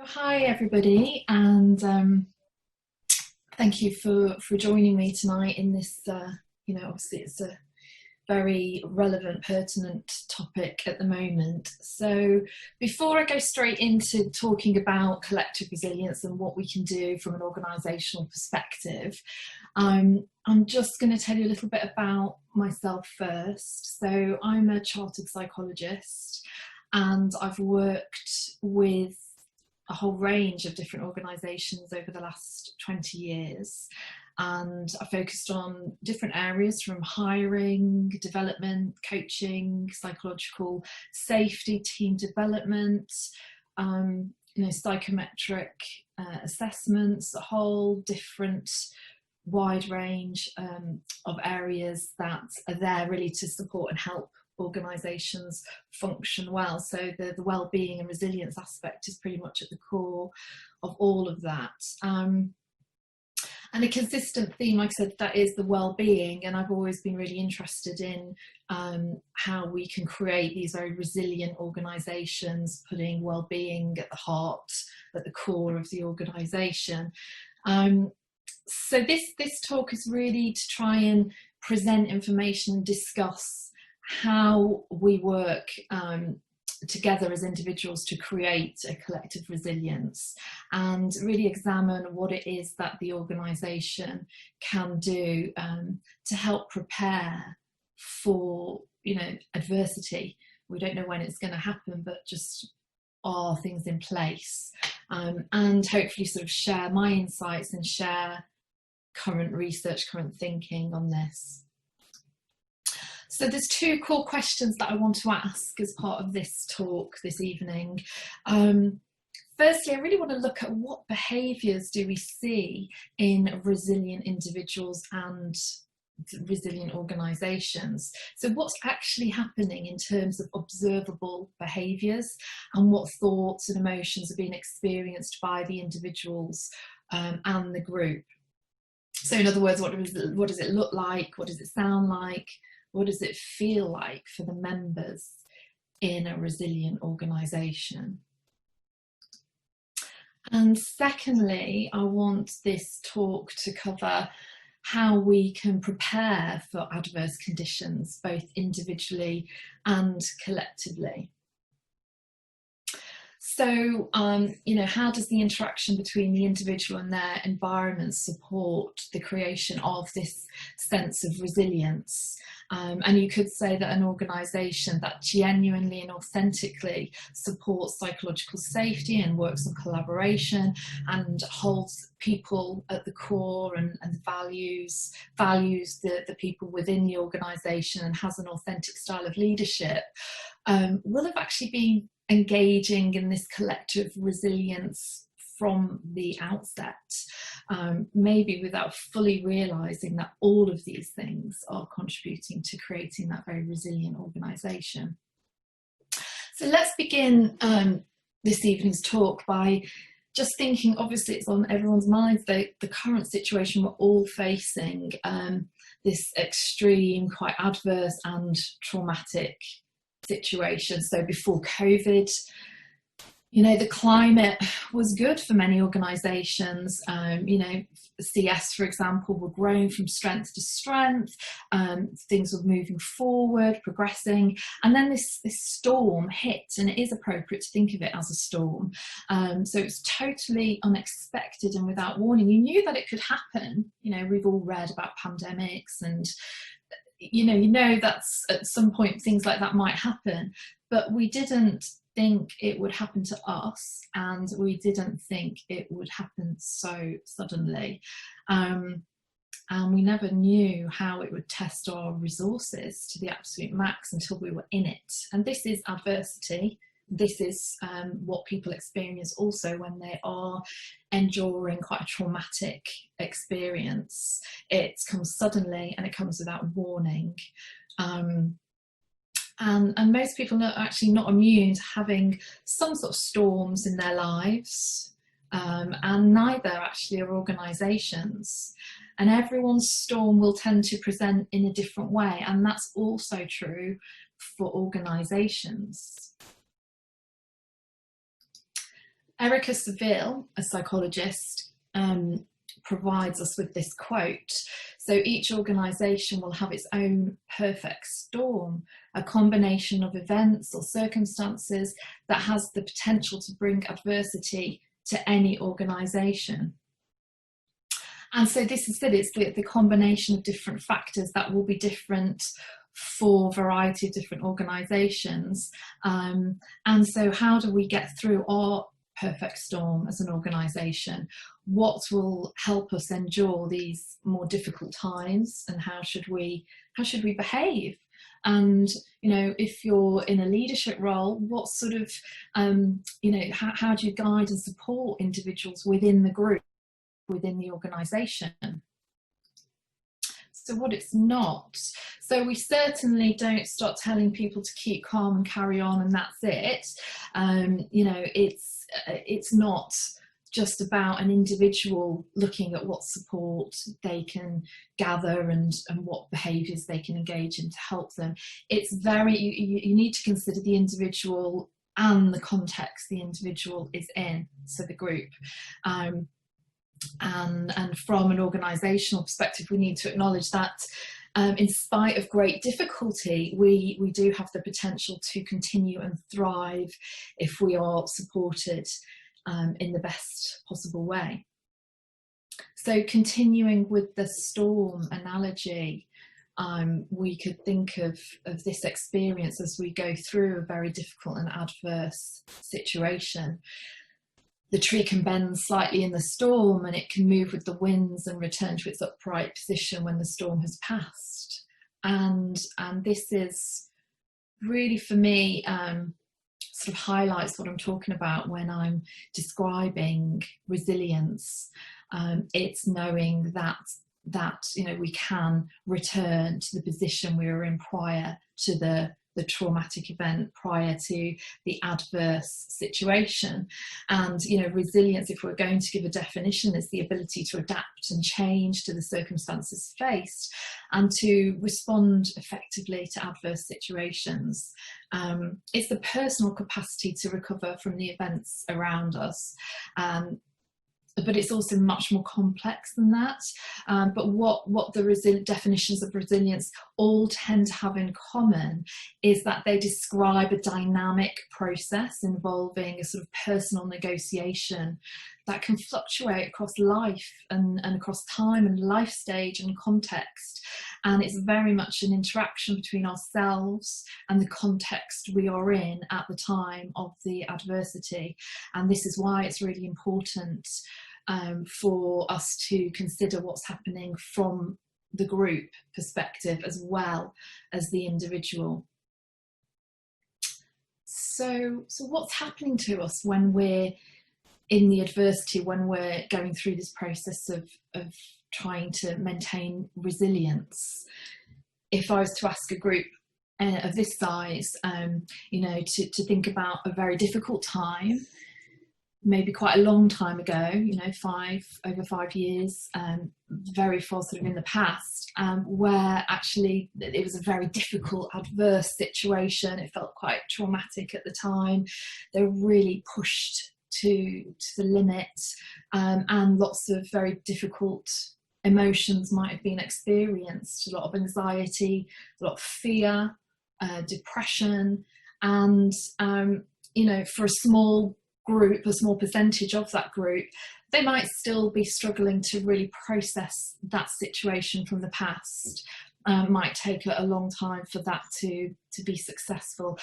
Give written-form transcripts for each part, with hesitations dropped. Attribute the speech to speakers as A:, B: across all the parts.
A: Hi everybody, and thank you for joining me tonight in this. Obviously it's a very relevant, pertinent topic at the moment. So before I go straight into talking about collective resilience and what we can do from an organisational perspective, I'm just going to tell you a little bit about myself first. So I'm a chartered psychologist, and I've worked with a whole range of different organisations over the last 20 years. And I focused on different areas from hiring, development, coaching, psychological safety, team development, psychometric assessments, a whole different wide range of areas that are there really to support and help organisations function well. So the wellbeing and resilience aspect is pretty much at the core of all of that. And a consistent theme, like I said, that is the well-being, and I've always been really interested in how we can create these very resilient organisations, putting well-being at the heart, at the core of the organisation. So this talk is really to try and present information and discuss how we work together as individuals to create a collective resilience, and really examine what it is that the organisation can do to help prepare for adversity. We don't know when it's going to happen, but just are things in place, and hopefully sort of share my insights and share current research, current thinking on this. So there's two core questions that I want to ask as part of this talk this evening. Firstly, I really want to look at what behaviours do we see in resilient individuals and resilient organisations. So what's actually happening in terms of observable behaviours, and what thoughts and emotions are being experienced by the individuals and the group. So in other words, what does it look like? What does it sound like? What does it feel like for the members in a resilient organisation? And secondly, I want this talk to cover how we can prepare for adverse conditions, both individually and collectively. So, how does the interaction between the individual and their environment support the creation of this sense of resilience? And you could say that an organisation that genuinely and authentically supports psychological safety and works on collaboration and holds people at the core and values the people within the organisation and has an authentic style of leadership, will have actually been engaging in this collective resilience from the outset, maybe without fully realising that all of these things are contributing to creating that very resilient organisation. So let's begin this evening's talk by just thinking, obviously it's on everyone's minds, the current situation we're all facing, this extreme, quite adverse and traumatic situation. So before COVID, the climate was good for many organisations. CS, for example, were growing from strength to strength. Things were moving forward, progressing, and then this storm hit, and it is appropriate to think of it as a storm. So it was totally unexpected and without warning. You knew that it could happen. We've all read about pandemics, and you know that's at some point things like that might happen, but we didn't think it would happen to us, and we didn't think it would happen so suddenly, and we never knew how it would test our resources to the absolute max until we were in it. And this is adversity. This is what people experience also when they are enduring quite a traumatic experience. It comes suddenly and it comes without warning. And most people are actually not immune to having some sort of storms in their lives, and neither actually are organisations. And everyone's storm will tend to present in a different way, and that's also true for organisations. Erica Seville, a psychologist, provides us with this quote. So each organisation will have its own perfect storm, a combination of events or circumstances that has the potential to bring adversity to any organisation. And so this is it, it's the combination of different factors that will be different for a variety of different organisations. And so how do we get through our perfect storm as an organisation? What will help us endure these more difficult times, and how should we behave? And you know, if you're in a leadership role, what sort of you know, how do you guide and support individuals within the group, within the organisation? So what it's not. So we certainly don't start telling people to keep calm and carry on and that's it. You know, it's not just about an individual looking at what support they can gather and what behaviours they can engage in to help them. It's very, you need to consider the individual and the context the individual is in, so the group. And from an organisational perspective, we need to acknowledge that in spite of great difficulty, we do have the potential to continue and thrive if we are supported in the best possible way. So continuing with the storm analogy, we could think of this experience as we go through a very difficult and adverse situation. The tree can bend slightly in the storm and it can move with the winds and return to its upright position when the storm has passed. And this is really, for me, sort of highlights what I'm talking about when I'm describing resilience. It's knowing that you know, we can return to the position we were in prior to the traumatic event, prior to the adverse situation. And you know, resilience, if we're going to give a definition, is the ability to adapt and change to the circumstances faced and to respond effectively to adverse situations. It's the personal capacity to recover from the events around us. But it's also much more complex than that. But what the definitions of resilience all tend to have in common is that they describe a dynamic process involving a sort of personal negotiation that can fluctuate across life and across time and life stage and context. And it's very much an interaction between ourselves and the context we are in at the time of the adversity. And this is why it's really important for us to consider what's happening from the group perspective as well as the individual. So what's happening to us when we're in the adversity, when we're going through this process of trying to maintain resilience? If I was to ask a group of this size, you know, to think about a very difficult time, maybe quite a long time ago, you know, over 5 years, very far sort of in the past, where actually it was a very difficult, adverse situation. It felt quite traumatic at the time. They were really pushed to the limit, and lots of very difficult emotions might have been experienced. A lot of anxiety, a lot of fear, depression, and you know, for a small group, a small percentage of that group, they might still be struggling to really process that situation from the past. Might take a long time for that to be successful.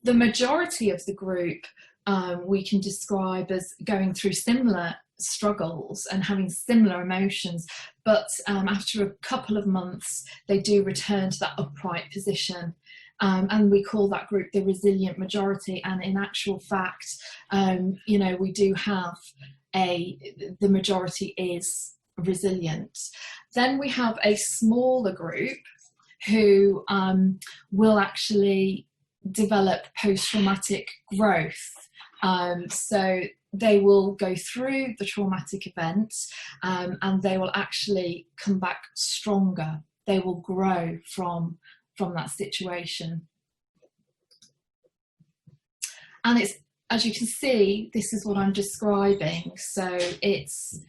A: The majority of the group we can describe as going through similar struggles and having similar emotions, but after a couple of months they do return to that upright position. And we call that group the resilient majority. And in actual fact, you know, we do have the majority is resilient. Then we have a smaller group who will actually develop post-traumatic growth. So they will go through the traumatic event, and they will actually come back stronger. They will grow from that situation. And it's as you can see, this is what I'm describing. So it's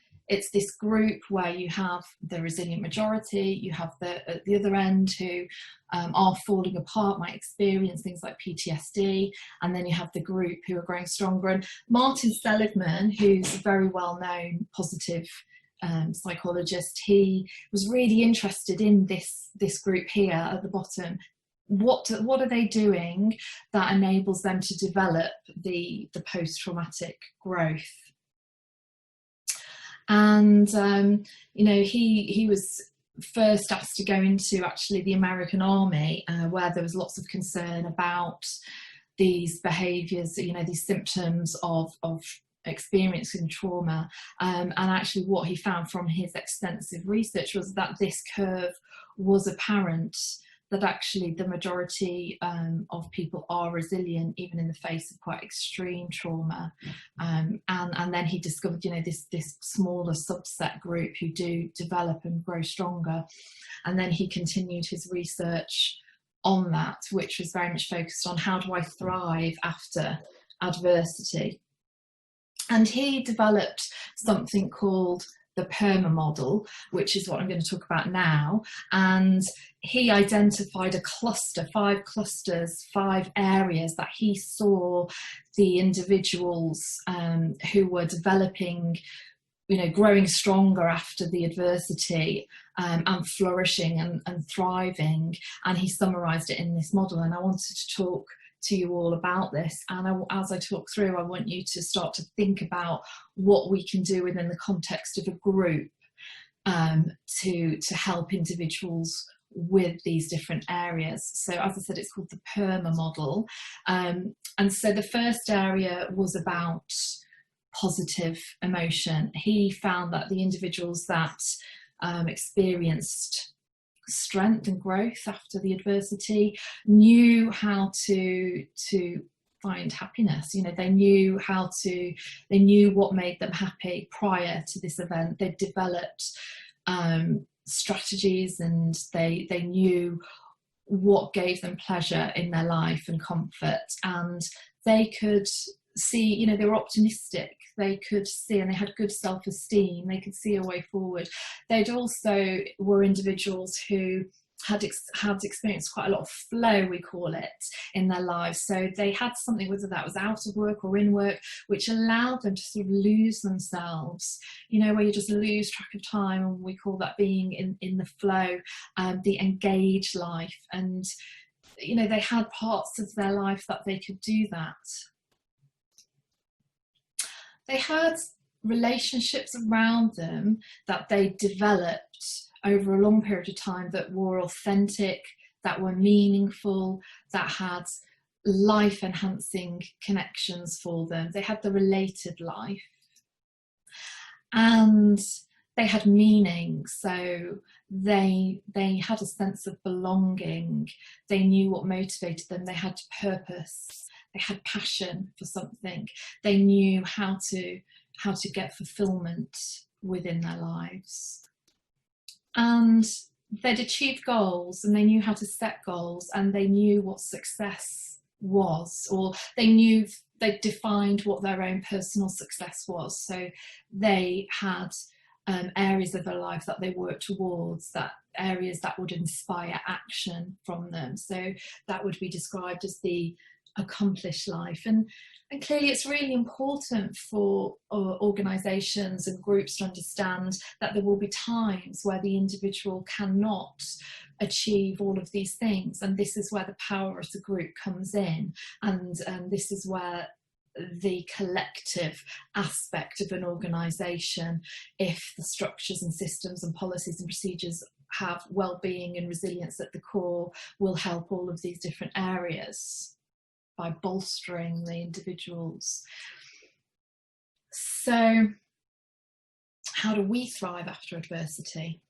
A: this group where you have the resilient majority, you have at the other end who are falling apart, might experience things like PTSD, and then you have the group who are growing stronger. And Martin Seligman, who's a very well-known positive psychologist, he was really interested in this group here at the bottom. What are they doing that enables them to develop the post-traumatic growth? And you know, he was first asked to go into actually the American Army, where there was lots of concern about these behaviours, you know, these symptoms of experiencing trauma, and actually what he found from his extensive research was that this curve was apparent, that actually the majority of people are resilient even in the face of quite extreme trauma, and then he discovered, you know, this smaller subset group who do develop and grow stronger, and then he continued his research on that, which was very much focused on how do I thrive after adversity. And he developed something called the PERMA model, which is what I'm going to talk about now. And he identified a cluster, 5 clusters, 5 areas that he saw the individuals who were developing, you know, growing stronger after the adversity, and flourishing and thriving. And he summarized it in this model. And I wanted to talk to you all about this, and as I talk through, I want you to start to think about what we can do within the context of a group to help individuals with these different areas. So as I said, it's called the PERMA model, and so the first area was about positive emotion. He found that the individuals that experienced strength and growth after the adversity knew how to find happiness. You know, they knew what made them happy prior to this event. They developed strategies, and they knew what gave them pleasure in their life and comfort, and they could see, you know, they were optimistic, they could see, and they had good self-esteem, they could see a way forward. They'd also were individuals who had experienced quite a lot of flow, we call it, in their lives. So they had something, whether that was out of work or in work, which allowed them to sort of lose themselves, you know, where you just lose track of time, and we call that being in the flow, the engaged life. And, you know, they had parts of their life that they could do that. They had relationships around them that they developed over a long period of time that were authentic, that were meaningful, that had life-enhancing connections for them. They had the related life. And they had meaning, so they had a sense of belonging. They knew what motivated them. They had purpose. They had passion for something. They knew how to get fulfillment within their lives. And they'd achieved goals, and they knew how to set goals, and they knew what success was, or they defined what their own personal success was. So they had areas of their life that they worked towards, that areas that would inspire action from them. So that would be described as the accomplished life. And clearly it's really important for organisations and groups to understand that there will be times where the individual cannot achieve all of these things, and this is where the power of the group comes in, and this is where the collective aspect of an organisation, if the structures and systems and policies and procedures have well-being and resilience at the core, will help all of these different areas by bolstering the individuals. So how do we thrive after adversity?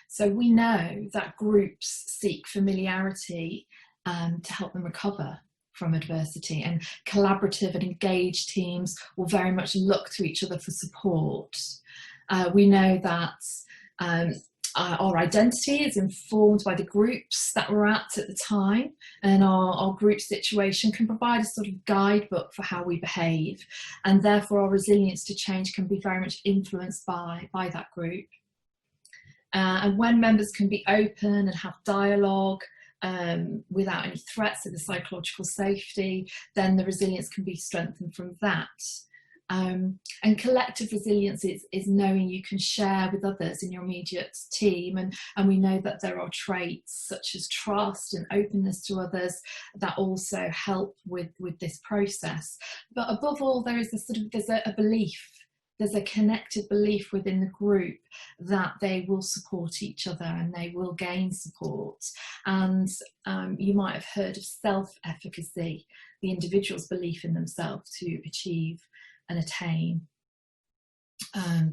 A: So we know that groups seek familiarity to help them recover from adversity, and collaborative and engaged teams will very much look to each other for support. We know that Our identity is informed by the groups that we're at the time, and our group situation can provide a sort of guidebook for how we behave, and therefore our resilience to change can be very much influenced by that group. And when members can be open and have dialogue without any threats to the psychological safety, then the resilience can be strengthened from that. And collective resilience is knowing you can share with others in your immediate team, and we know that there are traits such as trust and openness to others that also help with this process. But above all, there's a belief. There's a connected belief within the group that they will support each other and they will gain support. And you might have heard of self-efficacy, the individual's belief in themselves to achieve and attain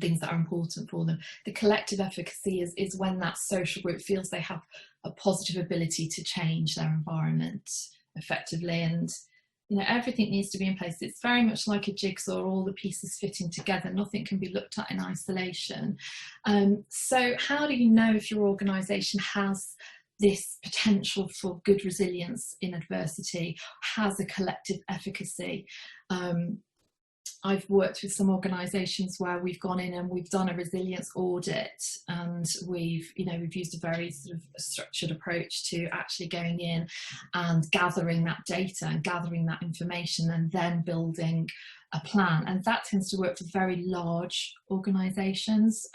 A: things that are important for them. The collective efficacy is when that social group feels they have a positive ability to change their environment effectively, and everything needs to be in place. It's very much like a jigsaw, all the pieces fitting together. Nothing can be looked at in isolation. So how do you know if your organisation has this potential for good resilience in adversity, has a collective efficacy? I've worked with some organisations where we've gone in and we've done a resilience audit, and we've used a very sort of structured approach to actually going in and gathering that data and gathering that information and then building a plan. And that tends to work for very large organisations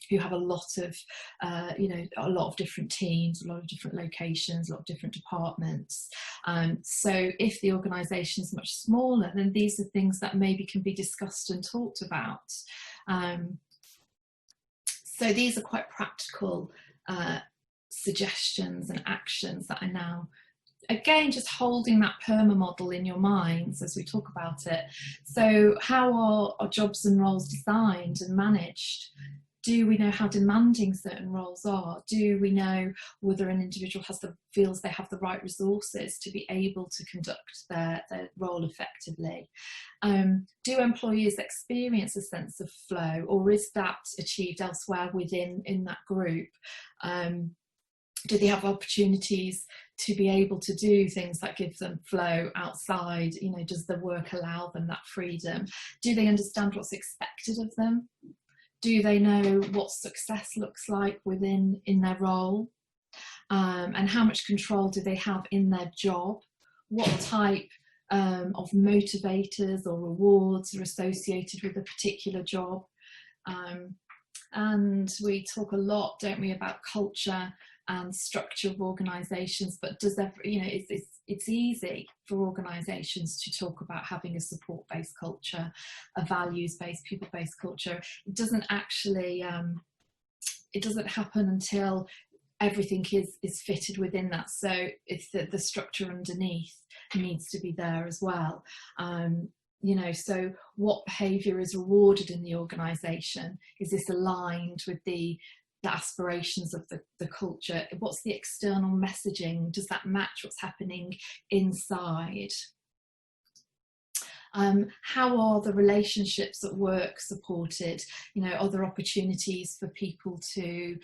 A: who have a lot of different teams, a lot of different locations, a lot of different departments. So if the organisation is much smaller, then these are things that maybe can be discussed and talked about. So these are quite practical suggestions and actions that are now, again, just holding that PERMA model in your minds as we talk about it. So how are our jobs and roles designed and managed? Do we know how demanding certain roles are? Do we know whether an individual feels they have the right resources to be able to conduct their role effectively? Do employees experience a sense of flow, or is that achieved elsewhere within that group? Do they have opportunities to be able to do things that give them flow outside? Does the work allow them that freedom? Do they understand what's expected of them? Do they know what success looks like in their role? And how much control do they have in their job? What type of motivators or rewards are associated with a particular job? And we talk a lot, don't we, about culture and structure of organisations, but it's easy for organisations to talk about having a support-based culture, a values-based, people-based culture. It doesn't actually, it doesn't happen until everything is fitted within that. So it's the structure underneath needs to be there as well. So what behaviour is rewarded in the organisation? Is this aligned with the aspirations of the culture? What's the external messaging? Does that match what's happening inside? How are the relationships at work supported? Are there opportunities for people to,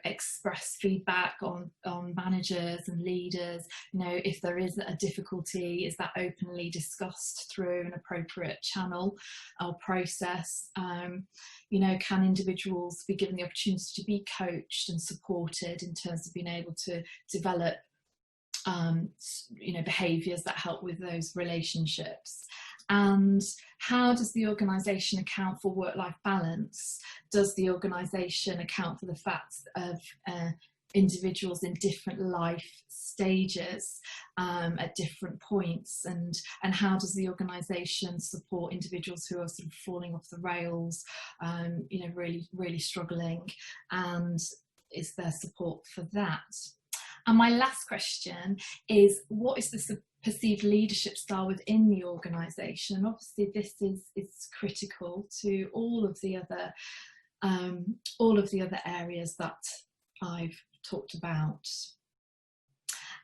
A: express feedback on managers and leaders? If there is a difficulty, is that openly discussed through an appropriate channel or process? Can individuals be given the opportunity to be coached and supported in terms of being able to develop behaviours that help with those relationships? And how does the organisation account for work-life balance? Does the organisation account for the fact of individuals in different life stages at different points, and how does the organisation support individuals who are sort of falling off the rails, really struggling, and is there support for that? And my last question is, what is the perceived leadership style within the organisation? Obviously, this is critical to all of the other areas that I've talked about.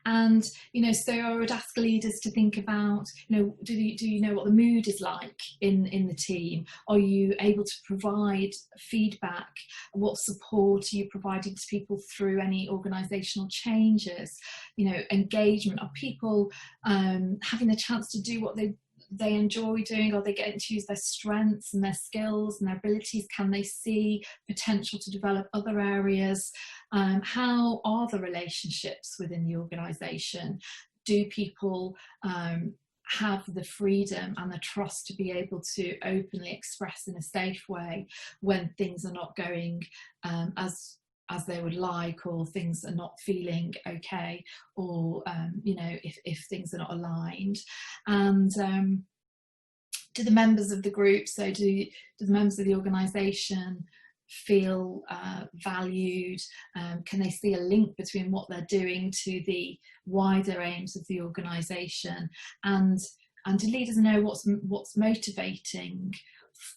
A: And, you know, so I would ask leaders to think about, you know, do you know what the mood is like in the team? Are you able to provide feedback? What support are you providing to people through any organisational changes? You know, engagement. Are people having the chance to do what they enjoy doing? Are they getting to use their strengths and their skills and their abilities? Can they see potential to develop other areas? How are the relationships within the organisation? Do people have the freedom and the trust to be able to openly express in a safe way when things are not going as they would like, or things are not feeling okay, or you know, if things are not aligned? And do the members of the group, so do the members of the organisation feel valued? Can they see a link between what they're doing to the wider aims of the organisation? And do leaders know what's motivating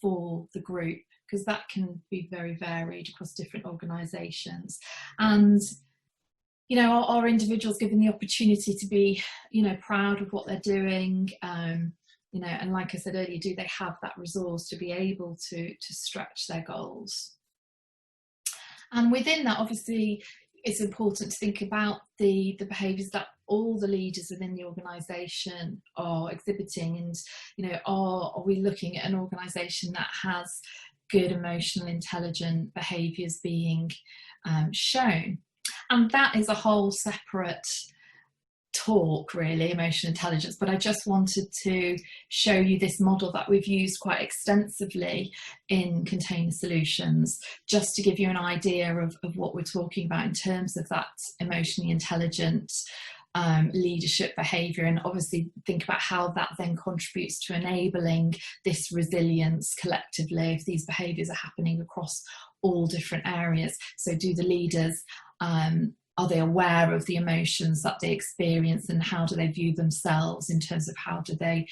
A: for the group? Because that can be very varied across different organisations. And, you know, are individuals given the opportunity to be, you know, proud of what they're doing? You know, and like I said earlier, do they have that resource to be able to stretch their goals? And within that, obviously, it's important to think about the behaviours that all the leaders within the organisation are exhibiting. And, you know, are we looking at an organisation that has good emotional intelligent behaviours being shown? And that is a whole separate talk, really, emotional intelligence, but I just wanted to show you this model that we've used quite extensively in Container Solutions, just to give you an idea of what we're talking about in terms of that emotionally intelligent leadership behaviour, and obviously think about how that then contributes to enabling this resilience collectively if these behaviours are happening across all different areas. So do the leaders are they aware of the emotions that they experience, and how do they view themselves in terms of how do they,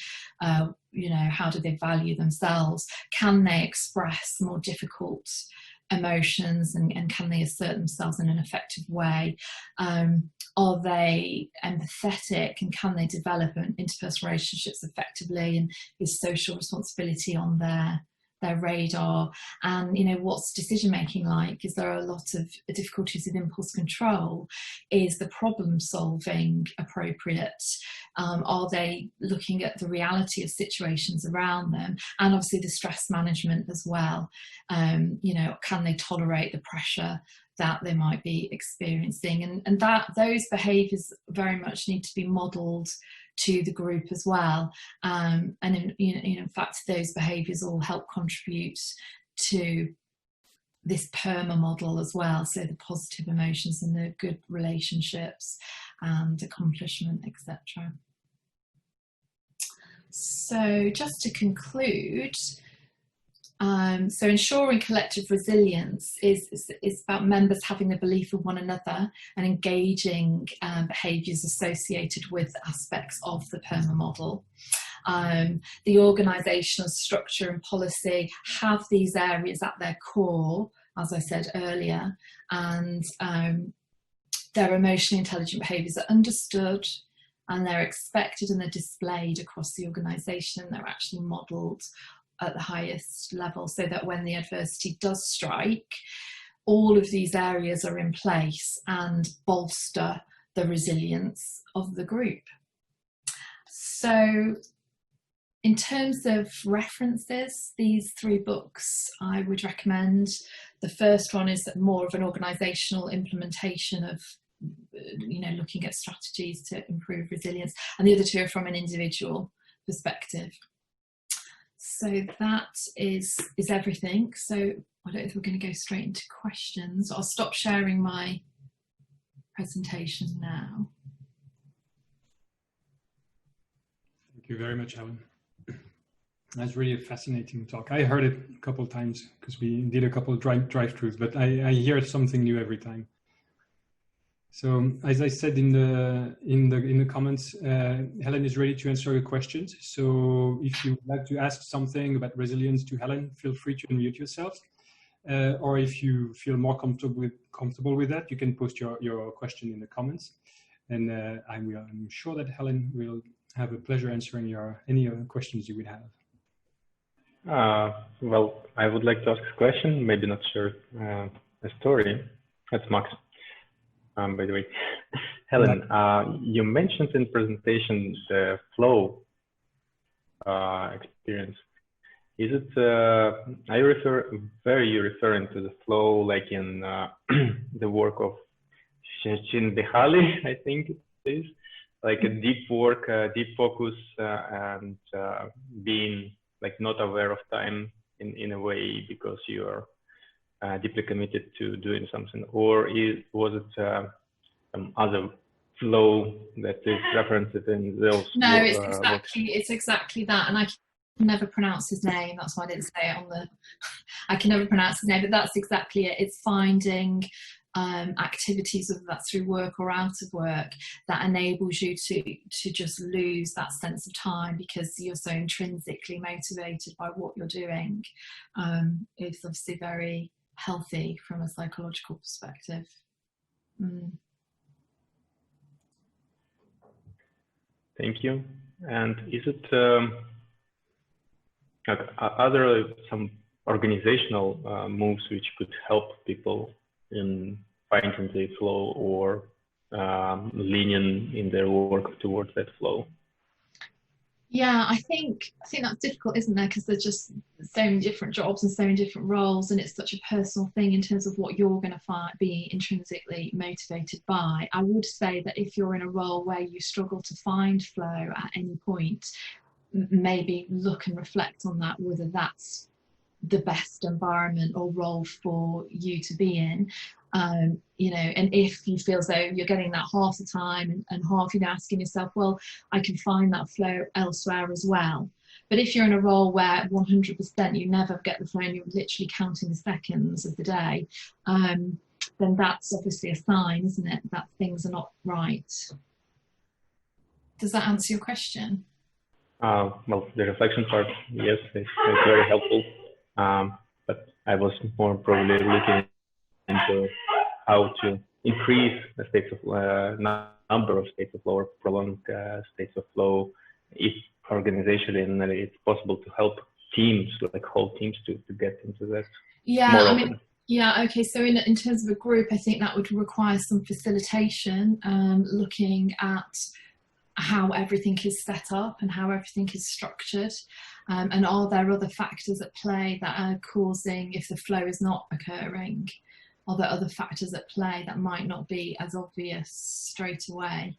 A: you know, how do they value themselves? Can they express more difficult emotions, and can they assert themselves in an effective way? Are they empathetic, and can they develop interpersonal relationships effectively, and is social responsibility on their radar? And, you know, what's decision making like? Is there a lot of difficulties with impulse control? Is the problem solving appropriate? Are they looking at the reality of situations around them? And obviously the stress management as well. You know, can they tolerate the pressure that they might be experiencing? And that those behaviours very much need to be modelled to the group as well. And in fact, those behaviours all help contribute to this PERMA model as well. So the positive emotions and the good relationships and accomplishment, etc. So just to conclude, so ensuring collective resilience is about members having the belief in one another and engaging behaviours associated with aspects of the PERMA model. The organisational structure and policy have these areas at their core, as I said earlier, and their emotionally intelligent behaviours are understood, and they're expected, and they're displayed across the organisation. They're actually modelled at the highest level, so that when the adversity does strike, all of these areas are in place and bolster the resilience of the group. So in terms of references, these 3 books I would recommend. The first one is more of an organisational implementation of, you know, looking at strategies to improve resilience, and the other 2 are from an individual perspective. So that is everything. So I don't know if we're going to go straight into questions. I'll stop sharing my presentation now.
B: Thank you very much, Helen. That's really a fascinating talk. I heard it a couple of times because we did a couple of drive-throughs, but I hear something new every time. So as I said in the comments, Helen is ready to answer your questions. So if you would like to ask something about resilience to Helen, feel free to unmute yourself. Or if you feel more comfortable with that, you can post your question in the comments. And I'm sure that Helen will have a pleasure answering any other questions you would have.
C: Well, I would like to ask a question, maybe not share a story. That's Max, by the way. Helen, you mentioned in presentation the flow experience. Is it, are you referring to the flow like in the work of Shin Behali, I think it is, like a deep work, deep focus, and being like not aware of time in a way because you are deeply committed to doing something, or was it some other flow that is referenced in those?
A: No, it's exactly that, and I can never pronounce his name. That's why I didn't say it on the. I can never pronounce his name, but that's exactly it. It's finding activities, whether that's through work or out of work, that enables you to just lose that sense of time because you're so intrinsically motivated by what you're doing. It's obviously very healthy from a psychological perspective.
C: Thank you. And is it are there some organizational moves which could help people in finding the flow or leaning in their work towards that flow?
A: Yeah, I think that's difficult, isn't there? Because there's just so many different jobs and so many different roles, and it's such a personal thing in terms of what you're going to be intrinsically motivated by. I would say that if you're in a role where you struggle to find flow at any point, maybe look and reflect on that, whether that's the best environment or role for you to be in. You know, and if you feel as though you're getting that half the time and half, you're asking yourself, well, I can find that flow elsewhere as well. But if you're in a role where 100% you never get the flow and you're literally counting the seconds of the day, then that's obviously a sign, isn't it, that things are not right. Does that answer your question?
C: Well, the reflection part, yes, it's very helpful. But I was more probably looking into how to increase the states of number of states of flow or prolonged states of flow, if organizationally it's possible to help teams, like whole teams, to get into that.
A: Yeah, I mean, yeah, okay. So in terms of a group, I think that would require some facilitation, looking at how everything is set up and how everything is structured, and are there other factors at play that are causing, if the flow is not occurring, are there other factors at play that might not be as obvious straight away,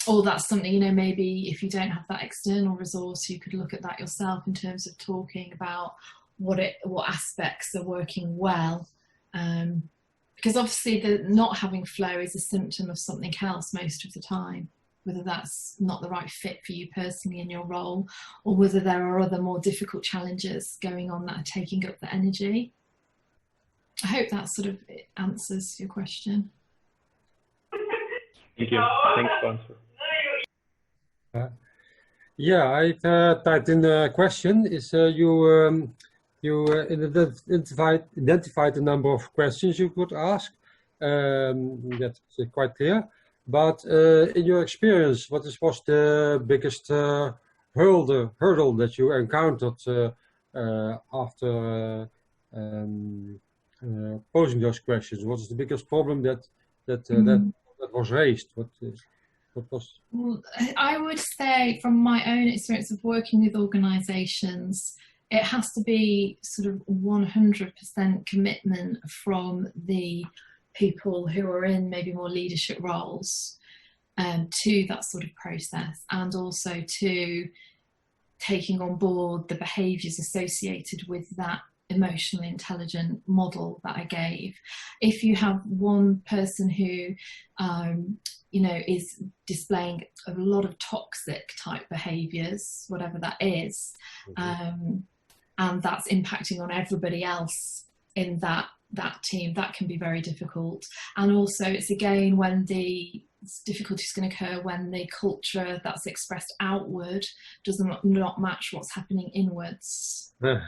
A: or that's something, you know, maybe if you don't have that external resource, you could look at that yourself in terms of talking about what aspects are working well, because obviously the not having flow is a symptom of something else most of the time, whether that's not the right fit for you personally in your role, or whether there are other more difficult challenges going on that are taking up the energy. I hope that sort of answers your question.
C: Thank you. Thanks for answering.
D: Yeah, I've typed in a question. Is you identified the number of questions you could ask. That's quite clear. But in your experience, what was the biggest hurdle that you encountered after posing those questions? What is the biggest problem that was raised? What was?
A: Well, I would say from my own experience of working with organisations, it has to be sort of 100% commitment from the people who are in maybe more leadership roles to that sort of process, and also to taking on board the behaviours associated with that emotionally intelligent model that I gave. If you have one person who you know, is displaying a lot of toxic type behaviours, whatever that is, and that's impacting on everybody else in that team, that can be very difficult. And also it's again when the difficulties can occur when the culture that's expressed outward does not match what's happening inwards.
D: Yeah.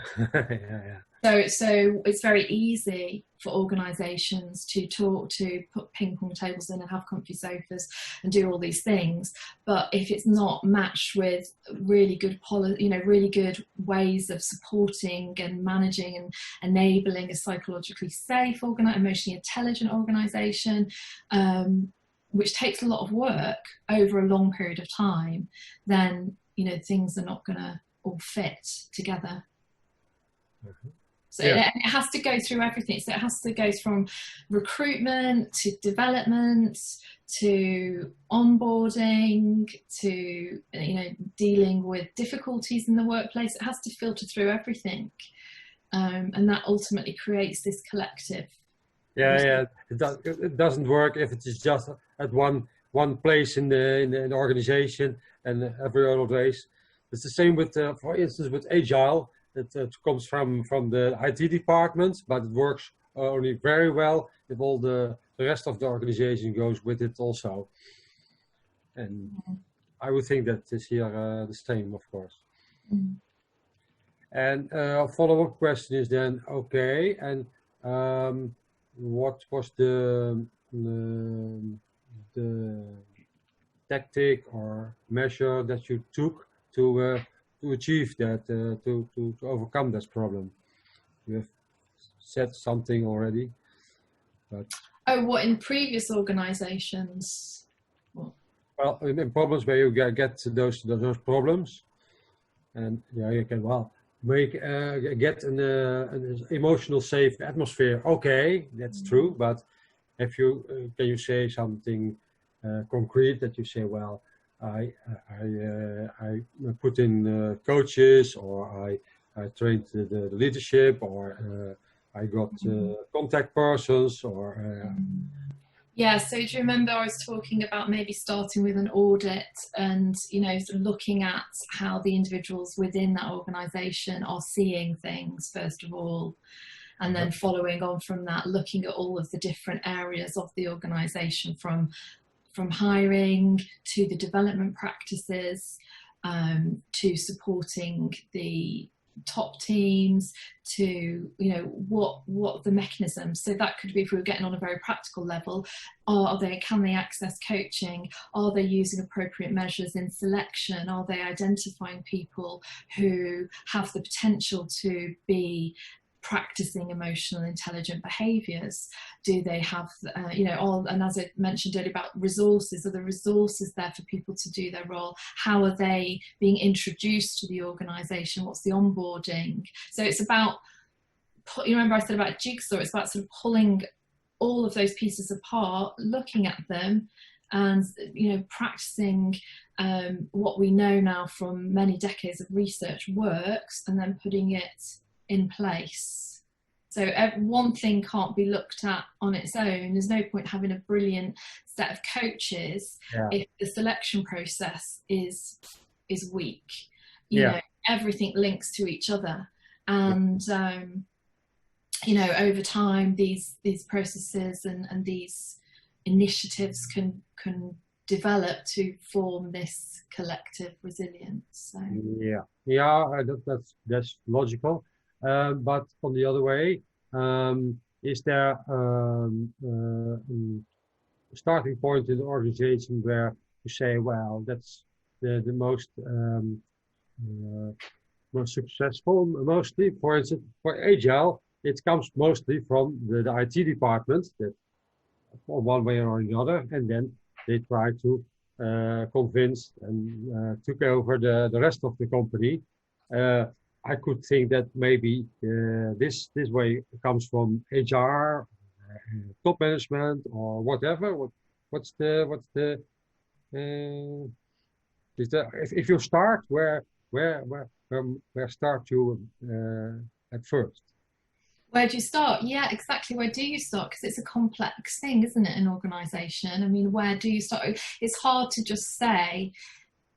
A: So it's very easy for organisations to put ping pong tables in and have comfy sofas and do all these things. But if it's not matched with really good really good ways of supporting and managing and enabling a psychologically safe, emotionally intelligent organisation, which takes a lot of work over a long period of time, then things are not going to all fit together.
D: Mm-hmm.
A: So it has to go through everything. So it has to go from recruitment to development to onboarding to dealing with difficulties in the workplace. It has to filter through everything, and that ultimately creates this collective.
D: Yeah. It doesn't work if it is just at one place in the organization and every other place. It's the same with, for instance, with Agile. It comes from the IT department, but it works only very well if all the rest of the organization goes with it also. And I would think that is here the same, of course.
A: Mm.
D: And a follow-up question is then, okay, and what was the tactic or measure that you took to achieve that, to overcome this problem? You have said something already, but
A: what in previous organizations?
D: Well, in problems where you get those problems, and you can get an emotional safe atmosphere. Okay, that's true, but if you can you say something concrete that you say, well, I put in coaches, or I trained the leadership, or I got contact persons, or
A: yeah. So do you remember I was talking about maybe starting with an audit and sort of looking at how the individuals within that organisation are seeing things first of all, and then following on from that, looking at all of the different areas of the organisation, from hiring to the development practices, to supporting the top teams, to what the mechanisms. So that could be, if we were getting on a very practical level, can they access coaching? Are they using appropriate measures in selection? Are they identifying people who have the potential to be practicing emotional intelligent behaviours? Do they have and as I mentioned earlier about resources, are the resources there for people to do their role? How are they being introduced to the organisation? What's the onboarding? So it's about, remember I said about jigsaw, it's about sort of pulling all of those pieces apart, looking at them and practicing what we know now from many decades of research works, and then putting it in place. So one thing can't be looked at on its own. There's no point having a brilliant set of coaches if the selection process is weak. Everything links to each other, and over time these processes and these initiatives can develop to form this collective resilience. So.
D: That's logical. But on the other way, is there a starting point in the organization where you say, well, that's the most successful, mostly, for instance, for Agile, it comes mostly from the IT department, that one way or another, and then they try to convince and took over the rest of the company. I could think that maybe this way comes from HR, top management, or whatever. If you start, where start you at first?
A: Where do you start? Yeah, exactly. Where do you start? Because it's a complex thing, isn't it, an organisation? I mean, where do you start? It's hard to just say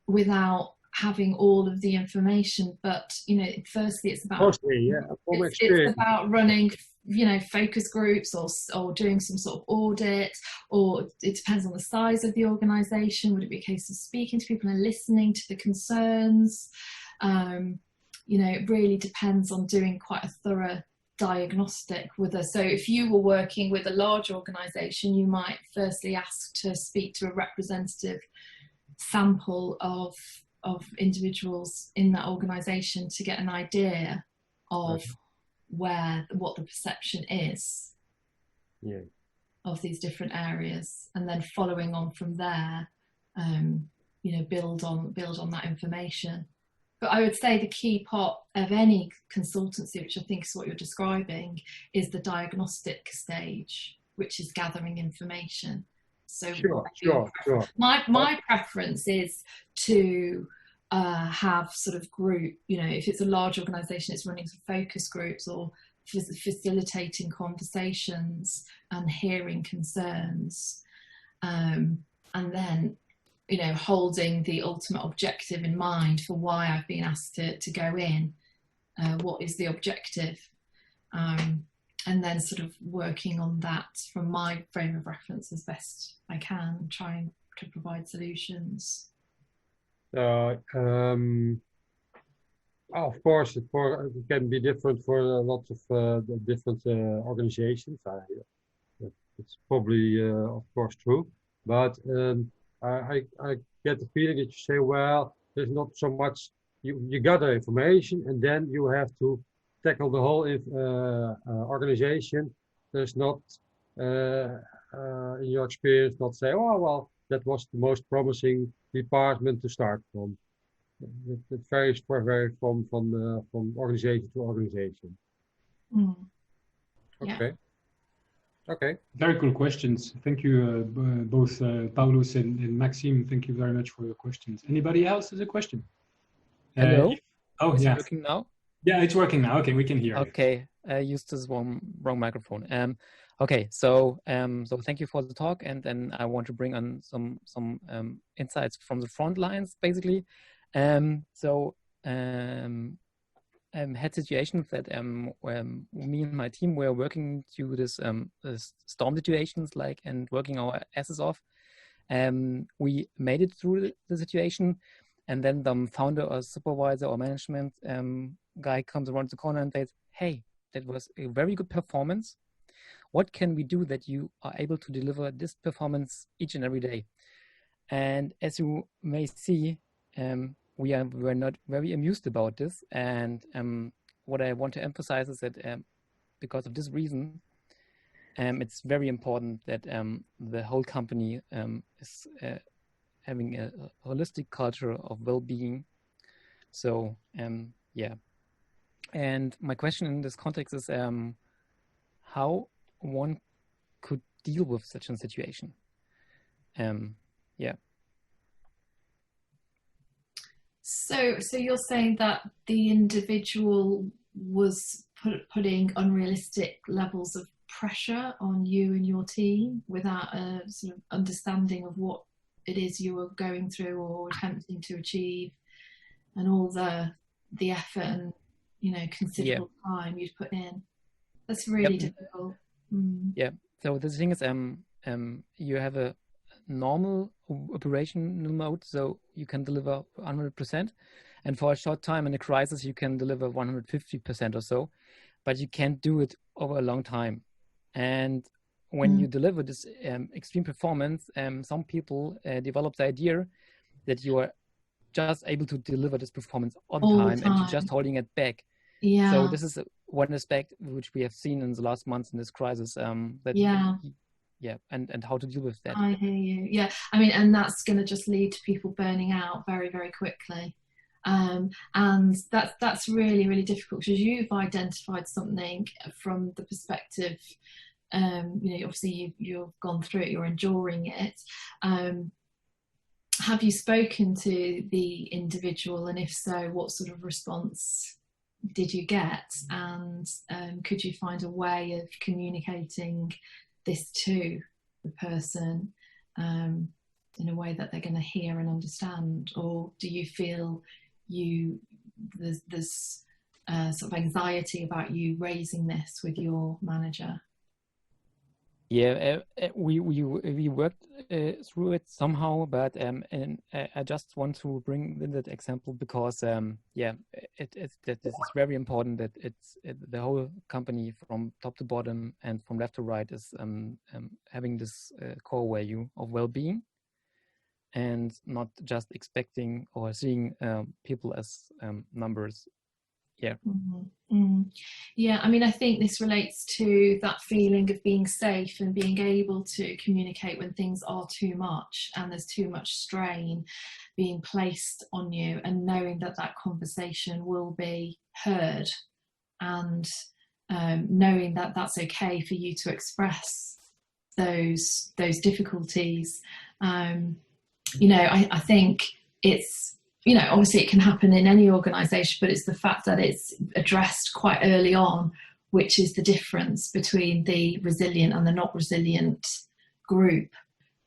A: without having all of the information, but firstly it's about it's about running focus groups or doing some sort of audit, or it depends on the size of the organization. Would it be a case of speaking to people and listening to the concerns? It really depends on doing quite a thorough diagnostic with us. So if you were working with a large organisation, you might firstly ask to speak to a representative sample of individuals in that organisation to get an idea of what the perception is of these different areas, and then following on from there, build on that information. But I would say the key part of any consultancy, which I think is what you're describing, is the diagnostic stage, which is gathering information. So
D: Sure.
A: My preference is to have sort of group, if it's a large organisation, it's running some focus groups or facilitating conversations and hearing concerns, and then holding the ultimate objective in mind for why I've been asked to go in. What is the objective? And then sort of working on that from my frame of reference as best I can, trying to provide solutions.
D: Of course, it can be different for lots of different organizations. It's probably, of course, true. But I get the feeling that you say, well, there's not so much, you gather information and then you have to tackle the whole organization. There's not, in your experience, not say, oh, well, that was the most promising department to start from. It varies from organization to organization.
A: Mm.
D: Okay.
A: Yeah.
B: Okay. Very cool questions. Thank you, both Paulus and Maxime. Thank you very much for your questions. Anybody else has a question?
E: Hello.
B: Is it
E: working now?
B: Yeah, it's working now. Okay, we can hear you.
E: Okay, I used this wrong microphone. Okay, so thank you for the talk, and then I want to bring on some insights from the front lines, basically. Had situations that me and my team were working through this storm situations, and working our asses off. We made it through the situation, and then the founder or supervisor or management guy comes around the corner and says, "Hey, that was a very good performance. What can we do that you are able to deliver this performance each and every day?" And as you may see, we're not very amused about this. And what I want to emphasize is that because of this reason, it's very important that the whole company is having a holistic culture of well-being. So yeah. And my question in this context is how one could deal with such a situation. Yeah.
A: So you're saying that the individual was putting unrealistic levels of pressure on you and your team without a sort of understanding of what it is you were going through or attempting to achieve, and all the effort and considerable time you'd put in. That's really difficult. Mm.
E: Yeah. So the thing is, you have a normal operational mode, so you can deliver 100%, and for a short time in a crisis you can deliver 150% or so, but you can't do it over a long time. And when you deliver this extreme performance, some people develop the idea that you are just able to deliver this performance all the time and you're just holding it back. Yeah. So this is one aspect which we have seen in the last months in this crisis. And how to deal with that.
A: I hear you. Yeah, I mean, and that's going to just lead to people burning out very, very quickly. And that's really, really difficult because you've identified something from the perspective, obviously you've gone through it, you're enduring it. Have you spoken to the individual, and if so, what sort of response did you get? And could you find a way of communicating this to the person in a way that they're going to hear and understand? Or do you feel there's sort of anxiety about you raising this with your manager?
E: Yeah, we worked through it somehow, but and I just want to bring in that example because yeah, that this is very important that the whole company from top to bottom and from left to right is having this core value of well-being, and not just expecting or seeing people as numbers. Yeah.
A: Mm-hmm. Mm. Yeah, I mean, I think this relates to that feeling of being safe and being able to communicate when things are too much and there's too much strain being placed on you, and knowing that that conversation will be heard, and knowing that that's okay for you to express those difficulties. You know, I think it's, you know, obviously it can happen in any organisation, but it's the fact that it's addressed quite early on, which is the difference between the resilient and the not resilient group.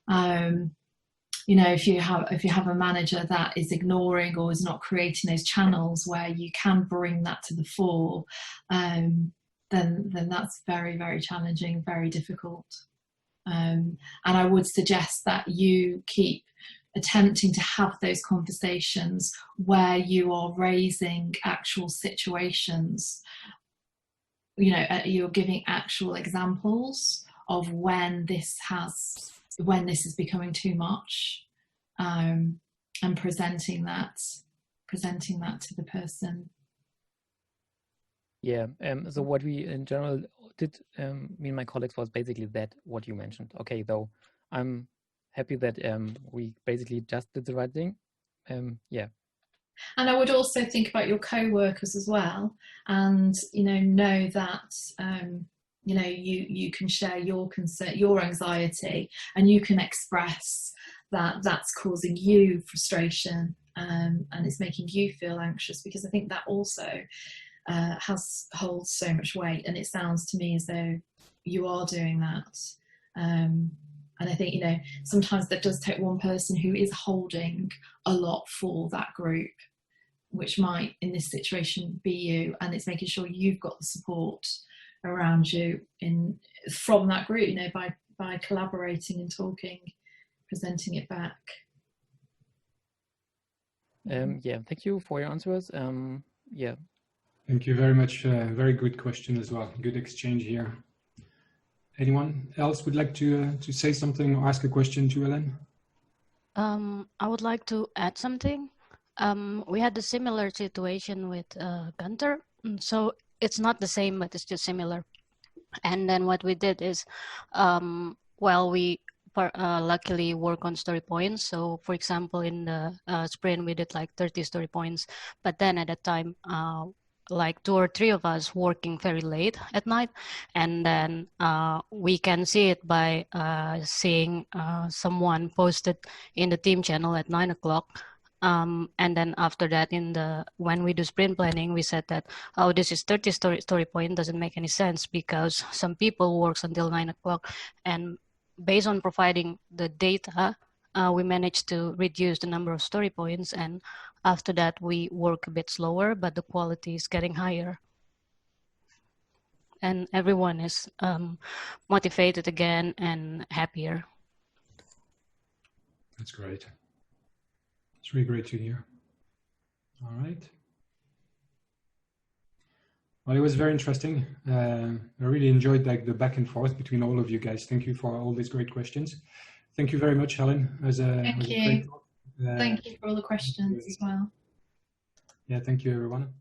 A: You know, if you have a manager that is ignoring or is not creating those channels where you can bring that to the fore, then that's very, very challenging, very difficult. And I would suggest that you keep attempting to have those conversations where you are raising actual situations, you know, you're giving actual examples of when this is becoming too much, and presenting that to the person.
E: Yeah, so what we in general did, me and my colleagues, was basically that what you mentioned. Okay, though I'm happy that we basically just did the right thing. Yeah.
A: And I would also think about your co-workers as well, and know that you can share your concern, your anxiety, and you can express that that's causing you frustration, and it's making you feel anxious, because I think that also holds so much weight, and it sounds to me as though you are doing that. And I think, sometimes that does take one person who is holding a lot for that group, which might in this situation be you, and it's making sure you've got the support around you from that group, by collaborating and talking, presenting it back.
E: Yeah, thank you for your answers. Yeah.
B: Thank you very much. Very good question as well. Good exchange here. Anyone else would like to say something or ask a question to Helen?
F: I would like to add something. We had a similar situation with Gunther. So it's not the same, but it's just similar. And then what we did is, we luckily work on story points. So for example, in the sprint, we did like 30 story points. But then at that time, like 2 or 3 of us working very late at night, and then we can see it by seeing someone posted in the team channel at 9 o'clock. And then after that, when we do sprint planning, we said that, oh, this is 30 story point, doesn't make any sense, because some people works until 9 o'clock, and based on providing the data, we managed to reduce the number of story points, and after that we work a bit slower, but the quality is getting higher. And everyone is motivated again and happier.
B: That's great. It's really great to hear. All right. Well, it was very interesting. I really enjoyed the back and forth between all of you guys. Thank you for all these great questions. Thank you very much, Helen.
A: Thank you. Thank you for all the questions as well.
B: Yeah, thank you, everyone.